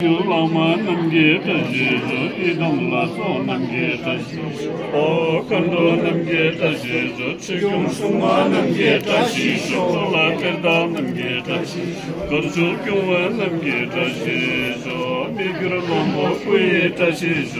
Lama namge tashi zo idam la so namge tashi o kando namge tashi zo chikum suma namge tashi so la perda namge tashi korsu kyuwa namge tashi zo migra lama kwe tashi zo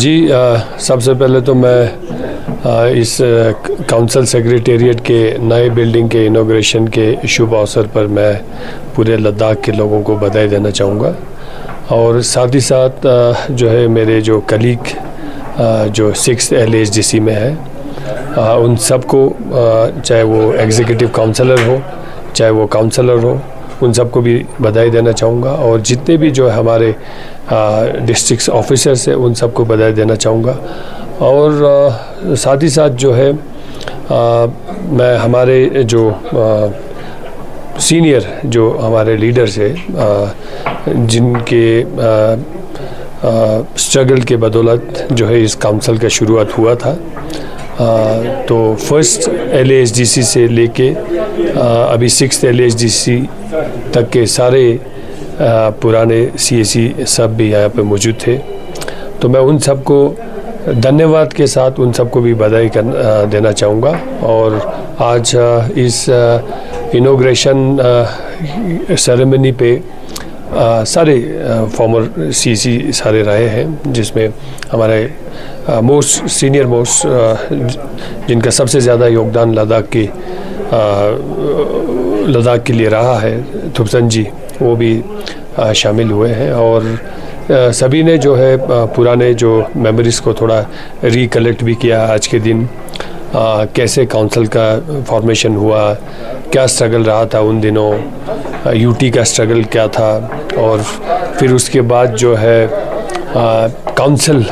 जी सबसे पहले तो मैं इस council secretariat के नए building के inauguration के शुभ अवसर पर मैं पूरे लद्दाख के लोगों को बधाई देना चाहूँगा और साथ ही साथ जो है मेरे जो कलीग जो 6th LHDC में है उन सबको चाहे वो एग्जीक्यूटिव काउंसलर हो चाहे वो काउंसलर हो उन सबको भी बधाई देना चाहूँगा और जितने भी जो है हमारे डिस्ट्रिक्ट ऑफिसर्स हैं उन सबको बधाई देना चाहूँगा और साथ ही साथ जो है मैं हमारे जो सीनियर जो हमारे लीडर्स हैं जिनके स्ट्रगल के बदौलत जो है इस काउंसिल का शुरुआत हुआ था तो फर्स्ट LHDC से लेके अभी 6th LHDC तक के सारे पुराने CSE सब भी यहाँ पे मौजूद थे तो मैं उन सबको धन्यवाद के साथ उन सबको भी बधाई देना चाहूँगा और आज इस इनॉग्रेशन सेरेमनी पे सारे फॉर्मर CSE सारे रहे हैं जिसमें हमारे मोस्ट सीनियर मोस्ट जिनका सबसे ज़्यादा योगदान लद्दाख के लिए रहा है थुपसन जी वो भी शामिल हुए हैं और सभी ने जो है पुराने जो मेमोरीज़ को थोड़ा रिकलेक्ट भी किया आज के दिन कैसे काउंसिल का फॉर्मेशन हुआ क्या स्ट्रगल रहा था उन दिनों UT का स्ट्रगल क्या था और फिर उसके बाद जो है काउंसिल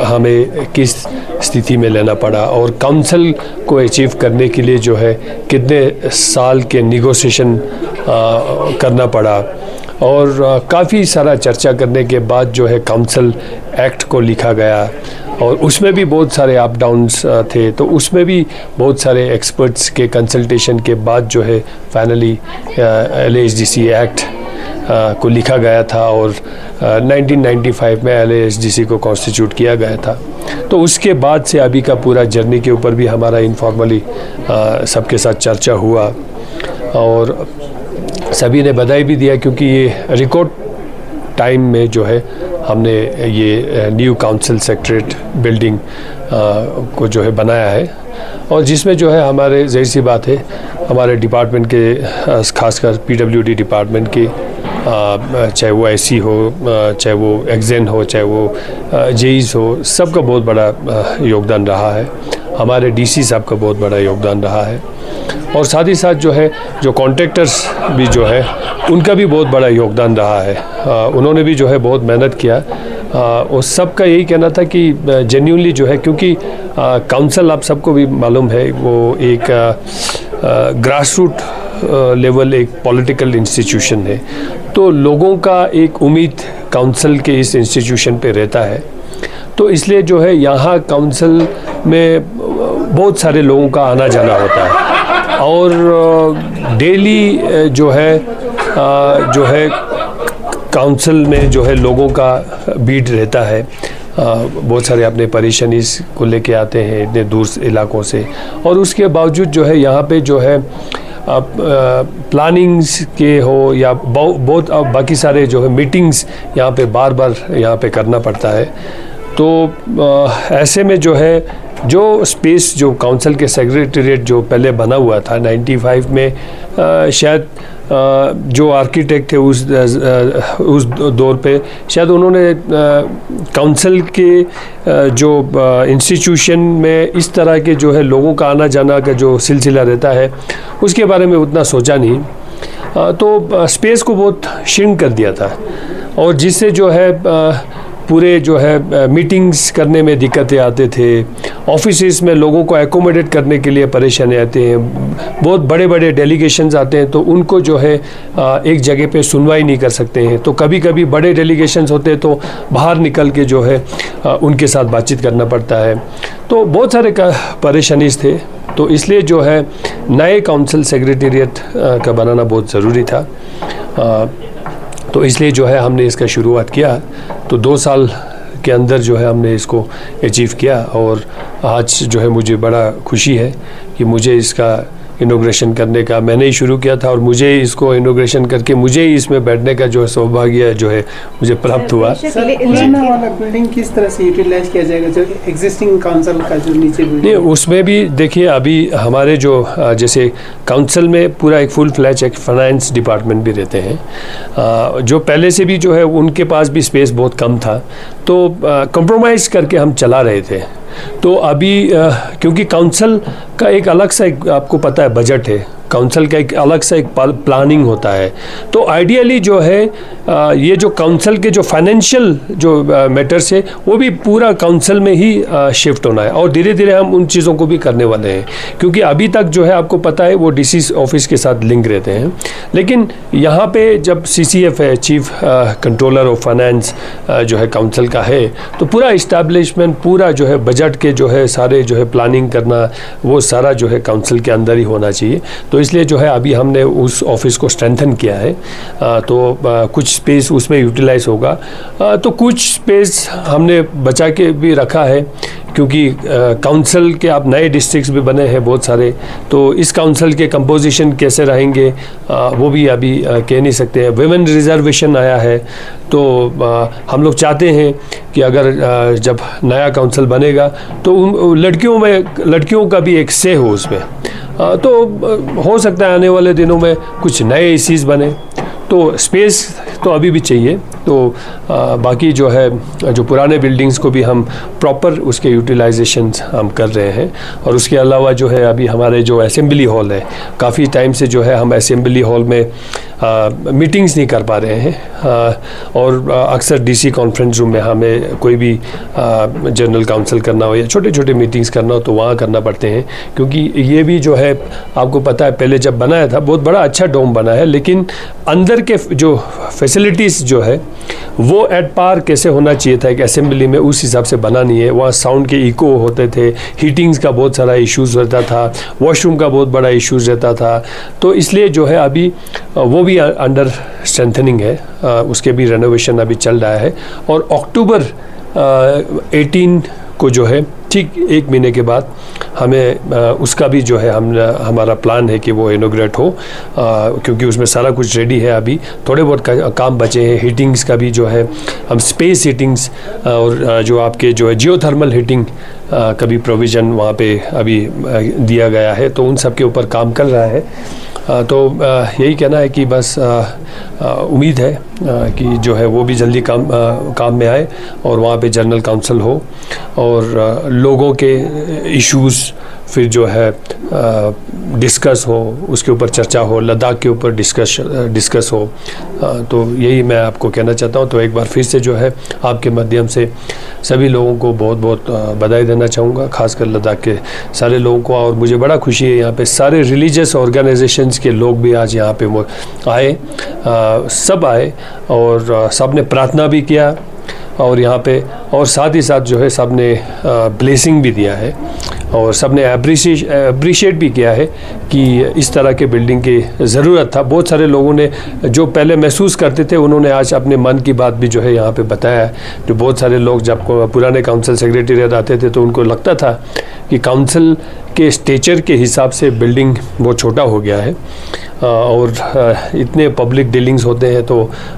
हमें किस स्थिति में लेना पड़ा और काउंसिल को अचीव करने के लिए जो है कितने साल के निगोशिएशन करना पड़ा और काफ़ी सारा चर्चा करने के बाद जो है काउंसिल एक्ट को लिखा गया और उसमें भी बहुत सारे अप डाउन्स थे तो उसमें भी बहुत सारे एक्सपर्ट्स के कंसल्टेशन के बाद जो है फाइनली LHDC एक्ट को लिखा गया था और 1995 में LASDC को कॉन्स्टिट्यूट किया गया था। तो उसके बाद से अभी का पूरा जर्नी के ऊपर भी हमारा इनफॉर्मली सबके साथ चर्चा हुआ और सभी ने बधाई भी दिया, क्योंकि ये रिकॉर्ड टाइम में जो है हमने ये न्यू काउंसिल सेक्रेटरीट बिल्डिंग को जो है बनाया है, और जिसमें जो है हमारे ज़ाहिर सी बात है हमारे डिपार्टमेंट के खासकर PWD डिपार्टमेंट की चाहे वो IC हो, चाहे वो एग्जेन हो, चाहे वो JEs हो, सबका बहुत बड़ा योगदान रहा है। हमारे DC साहब का बहुत बड़ा योगदान रहा है, और साथ ही साथ जो है जो कॉन्ट्रैक्टर्स भी जो है उनका भी बहुत बड़ा योगदान रहा है। उन्होंने भी जो है बहुत मेहनत किया। और सबका यही कहना था कि जेन्युइनली जो है, क्योंकि काउंसिल आप सबको भी मालूम है वो एक ग्रास रूट लेवल एक पॉलिटिकल इंस्टीट्यूशन है, तो लोगों का एक उम्मीद काउंसिल के इस इंस्टीट्यूशन पे रहता है। तो इसलिए जो है यहाँ काउंसिल में बहुत सारे लोगों का आना जाना होता है, और डेली जो है काउंसिल में जो है लोगों का भीड़ रहता है। बहुत सारे अपने परेशानीज को लेके आते हैं इतने दूर इलाकों से, और उसके बावजूद जो है यहाँ पे जो है प्लानिंग्स के हो या बहुत बाकी सारे जो है मीटिंग्स यहाँ पे बार बार यहाँ पे करना पड़ता है। तो ऐसे में जो है जो स्पेस जो काउंसिल के सेक्रेटेरिएट जो पहले बना हुआ था 95 में, शायद जो आर्किटेक्ट थे उस दौर पे शायद उन्होंने काउंसिल के जो इंस्टीट्यूशन में इस तरह के जो है लोगों का आना जाना का जो सिलसिला रहता है उसके बारे में उतना सोचा नहीं, तो स्पेस को बहुत श्रिंक कर दिया था, और जिससे जो है पूरे जो है मीटिंग्स करने में दिक्कतें आते थे, ऑफिसेस में लोगों को एकोमोडेट करने के लिए परेशानी आते हैं, बहुत बड़े बड़े डेलीगेशंस आते हैं तो उनको जो है एक जगह पे सुनवाई नहीं कर सकते हैं। तो कभी कभी बड़े डेलीगेशंस होते हैं तो बाहर निकल के जो है उनके साथ बातचीत करना पड़ता है, तो बहुत सारे परेशानीज थे। तो इसलिए जो है नए काउंसिल सेक्रेटेरिएट का बनाना बहुत ज़रूरी था। तो इसलिए जो है हमने इसका शुरुआत किया, तो 2 साल के अंदर जो है हमने इसको अचीव किया, और आज जो है मुझे बड़ा खुशी है कि मुझे इसका इनॉग्रेशन करने का मैंने ही शुरू किया था, और मुझे इसको इनॉग्रेशन करके मुझे ही इसमें बैठने का जो है सौभाग्य जो है मुझे प्राप्त हुआ। वाला बिल्डिंग किस तरह से यूटिलाइज किया जाएगा, जो एग्जिस्टिंग काउंसिल का जो नीचे नहीं, उसमें भी देखिए अभी हमारे जो जैसे काउंसिल में पूरा एक फुल फ्लैज एक फाइनेंस डिपार्टमेंट भी रहते हैं, जो पहले से भी जो है उनके पास भी स्पेस बहुत कम था, तो कंप्रोमाइज़ करके हम चला रहे थे। तो अभी क्योंकि काउंसिल का एक अलग सा एक आपको पता है बजट है, काउंसिल का एक अलग सा एक प्लानिंग होता है, तो आइडियली जो है ये जो काउंसिल के जो फाइनेंशियल जो मैटर्स है वो भी पूरा काउंसिल में ही शिफ्ट होना है, और धीरे धीरे हम उन चीज़ों को भी करने वाले हैं, क्योंकि अभी तक जो है आपको पता है वो DC ऑफिस के साथ लिंक रहते हैं। लेकिन यहाँ पे जब CCF है, चीफ कंट्रोलर ऑफ फाइनेंस जो है काउंसिल का है, तो पूरा इस्टेब्लिशमेंट पूरा जो है बजट के जो है सारे जो है प्लानिंग करना वो सारा जो है काउंसिल के अंदर ही होना चाहिए। तो इसलिए जो है अभी हमने उस ऑफिस को स्ट्रेंथन किया है, तो कुछ स्पेस उसमें यूटिलाइज होगा, तो कुछ स्पेस हमने बचा के भी रखा है, क्योंकि काउंसिल के आप नए डिस्ट्रिक्ट्स भी बने हैं बहुत सारे, तो इस काउंसिल के कंपोजिशन कैसे रहेंगे वो भी अभी कह नहीं सकते हैं। वुमेन रिजर्वेशन आया है, तो हम लोग चाहते हैं कि अगर जब नया काउंसिल बनेगा तो लड़कियों का भी एक से हो उसमें, तो हो सकता है आने वाले दिनों में कुछ नए इश्यूज़ बने, तो स्पेस तो अभी भी चाहिए। तो बाकी जो है जो पुराने बिल्डिंग्स को भी हम प्रॉपर उसके यूटिलाइजेशन हम कर रहे हैं, और उसके अलावा जो है अभी हमारे जो असेंबली हॉल है, काफ़ी टाइम से जो है हम असेंबली हॉल में मीटिंग्स नहीं कर पा रहे हैं, और अक्सर DC कॉन्फ्रेंस रूम में हमें कोई भी जनरल काउंसिल करना हो या छोटे छोटे मीटिंग्स करना हो तो वहाँ करना पड़ते हैं, क्योंकि ये भी जो है आपको पता है पहले जब बनाया था बहुत बड़ा अच्छा डोम बना है, लेकिन अंदर के जो फैसिलिटीज़ जो है वो एट पार कैसे होना चाहिए था एक असेंबली में, उस हिसाब से बना नहीं है। वहाँ साउंड के इको होते थे, हीटिंग्स का बहुत सारा इश्यूज़ रहता था, वॉशरूम का बहुत बड़ा इश्यूज़ रहता था, तो इसलिए जो है अभी वो वो भी अंडर स्ट्रेंथनिंग है, उसके भी रेनोवेशन अभी चल रहा है। और अक्टूबर 18 को जो है ठीक 1 महीने के बाद हमें उसका भी जो है हमारा प्लान है कि वो इनोग्रेट हो, क्योंकि उसमें सारा कुछ रेडी है। अभी थोड़े बहुत काम बचे हैं। हीटिंग्स का भी जो है हम स्पेस हीटिंग्स और जो आपके जो है जियोथर्मल हीटिंग का भी प्रोविज़न वहाँ पे अभी दिया गया है, तो उन सब के ऊपर काम कर रहा है। तो यही कहना है कि बस उम्मीद है कि जो है वो भी जल्दी काम में आए और वहाँ पे जनरल काउंसिल हो और लोगों के इश्यूज़ फिर जो है डिस्कस हो, उसके ऊपर चर्चा हो, लद्दाख के ऊपर डिस्कस हो। तो यही मैं आपको कहना चाहता हूँ। तो एक बार फिर से जो है आपके माध्यम से सभी लोगों को बहुत बहुत बधाई देना चाहूँगा, खासकर लद्दाख के सारे लोगों को। और मुझे बड़ा खुशी है यहाँ पे सारे रिलीजियस ऑर्गेनाइजेशंस के लोग भी आज यहाँ पे आए, सब आए और सब ने प्रार्थना भी किया और यहाँ पे, और साथ ही साथ जो है सब ने ब्लेसिंग भी दिया है और सब ने अप्रिशिएट भी किया है कि इस तरह के बिल्डिंग की ज़रूरत था। बहुत सारे लोगों ने जो पहले महसूस करते थे उन्होंने आज अपने मन की बात भी जो है यहाँ पे बताया। जो बहुत सारे लोग जब पुराने काउंसिल सेक्रेटेरिएट आते थे तो उनको लगता था कि काउंसिल के स्टेचर के हिसाब से बिल्डिंग बहुत छोटा हो गया है और इतने पब्लिक डीलिंग्स होते हैं तो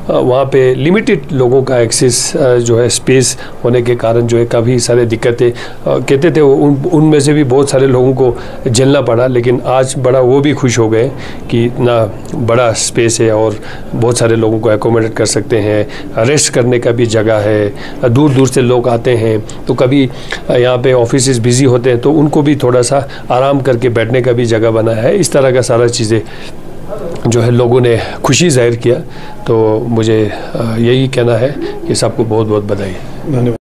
वहाँ पे लिमिटेड लोगों का एक्सेस जो है स्पेस होने के कारण जो है काफ़ी सारे दिक्कतें कहते थे। उनमें से भी बहुत सारे लोगों को झेलना पड़ा, लेकिन आज बड़ा वो भी खुश हो गए कि इतना बड़ा स्पेस है और बहुत सारे लोगों को एकोमोडेट कर सकते हैं। रेस्ट करने का भी जगह है, दूर दूर से लोग आते हैं तो कभी यहाँ पे ऑफिसेज बिजी होते हैं तो उनको भी थोड़ा सा आराम करके बैठने का भी जगह बना है। इस तरह का सारा चीज़ें जो है लोगों ने खुशी जाहिर किया। तो मुझे यही कहना है कि सबको बहुत बहुत बधाई। धन्यवाद।